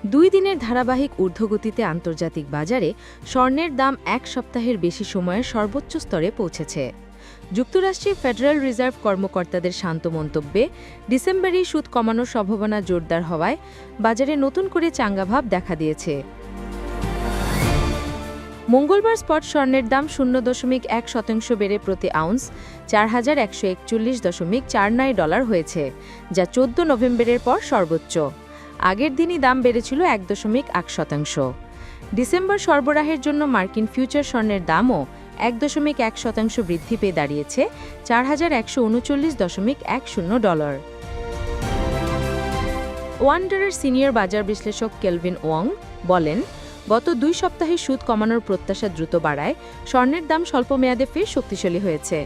2 দিনের ধারাবাহিক ঊর্ধ্বগতিতে আন্তর্জাতিক বাজারে স্বর্ণের দাম এক সপ্তাহের বেশি সময়ের সর্বোচ্চ স্তরে পৌঁছেছে। যুক্তরাষ্ট্রে ফেডারেল রিজার্ভ কর্মকর্তাদের শান্ত মন্তব্যে ডিসেম্বরেই সুদ কমানোর সম্ভাবনা জোরদার হওয়ায় বাজারে নতুন করে চাঙ্গাভাব দেখা দিয়েছে। মঙ্গলবার স্পট স্বর্ণের দাম 0.1% বেড়ে প্রতি আউন্স 4141.49 হয়েছে, যা 14 নভেম্বরের পর সর্বোচ্চ। আগের দিনই দাম বেড়েছিল 1.8%। ডিসেম্বর সরবরাহের জন্য মার্কিন ফিউচার স্বর্ণের দামও 1.1% বৃদ্ধি পেয়ে দাঁড়িয়েছে $4139.10। ওয়ান্ডারের সিনিয়র বাজার বিশ্লেষক কেলভিন ওয়াং বলেন, গত 2 সপ্তাহে সুদ কমানোর প্রত্যাশা দ্রুত বাড়ায় স্বর্ণের দাম স্বল্প মেয়াদে ফের শক্তিশালী হয়েছে।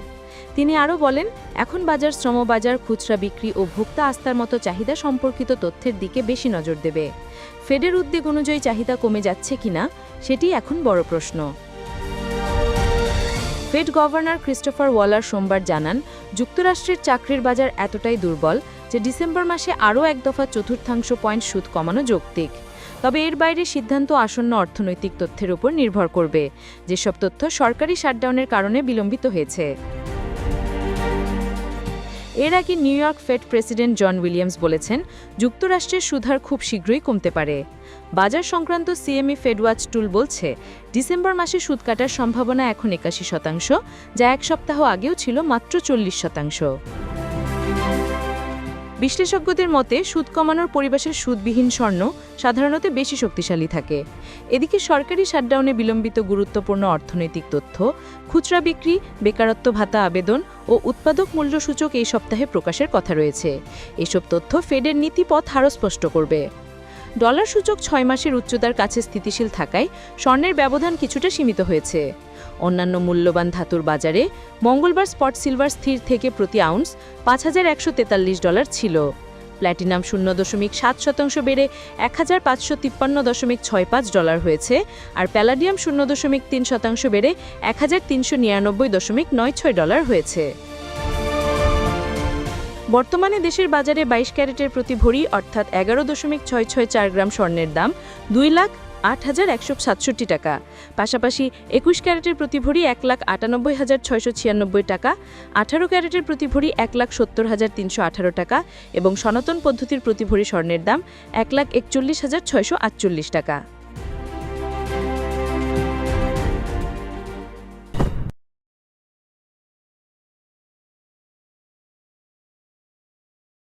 তিনি আরও বলেন, এখন বাজার শ্রমবাজার, খুচরা বিক্রি ও ভোক্তা আস্থার মতো চাহিদা সম্পর্কিত তথ্যের দিকে বেশি নজর দেবে। ফেডের উদ্বেগ অনুযায়ী চাহিদা কমে যাচ্ছে কিনা সেটি এখন বড় প্রশ্ন। ফেড গভর্নর ক্রিস্টোফার ওয়ালার সোমবার জানান, যুক্তরাষ্ট্রের চাকরির বাজার এতটাই দুর্বল যে ডিসেম্বর মাসে আরও এক দফা চতুর্থাংশ পয়েন্ট সুদ কমানো যৌক্তিক। তবে এর বাইরে সিদ্ধান্ত আসন্ন অর্থনৈতিক তথ্যের উপর নির্ভর করবে, যেসব তথ্য সরকারি শাটডাউনের কারণে বিলম্বিত হয়েছে। এর আগে New York Fed president John Williams বলেছেন, যুক্তরাষ্ট্রের সুদহার খুব শীঘ্রই কমতে পারে। বাজার সংক্রান্ত সিএমই ফেডওয়াচ টুল বলছে, ডিসেম্বর মাসে সুদ কাটার সম্ভাবনা এখন 81%, যা এক সপ্তাহ আগেও ছিল মাত্র 40%। বিশ্লেষজ্ঞদের মতে, সুদ কমানোর পরিবেশের সুদবিহীন স্বর্ণ সাধারণত বেশি শক্তিশালী থাকে। এদিকে সরকারি শাটডাউনে বিলম্বিত গুরুত্বপূর্ণ অর্থনৈতিক তথ্য, খুচরা বিক্রি, বেকারত্ব ভাতা আবেদন ও উৎপাদক মূল্য সূচক এই সপ্তাহে প্রকাশের কথা রয়েছে। এসব তথ্য ফেডের নীতিপথ আরও স্পষ্ট করবে। ডলার সূচক 6 মাসের উচ্চতার কাছে স্থিতিশীল থাকায় স্বর্ণের ব্যবধান কিছুটা সীমিত হয়েছে। অন্যান্য মূল্যবান ধাতুর বাজারে মঙ্গলবার স্পট সিলভার স্থির থেকে প্রতি আউন্স $5143 ছিল। প্ল্যাটিনাম 0.7% বেড়ে $1553.65 হয়েছে, আর প্যালাডিয়াম 0.3% বেড়ে $1399.96 হয়েছে। বর্তমানে দেশের বাজারে 22 ক্যারেটের প্রতি ভরি অর্থাৎ 11.664 গ্রাম স্বর্ণের দাম 2,08,167 টাকা। পাশাপাশি 21 ক্যারেটের প্রতি ভরি 1,98,696 টাকা, 18 ক্যারেটের প্রতি ভরি 1,70,318 টাকা এবং সনাতন পদ্ধতির প্রতি ভরি স্বর্ণের দাম 1,41,648 টাকা।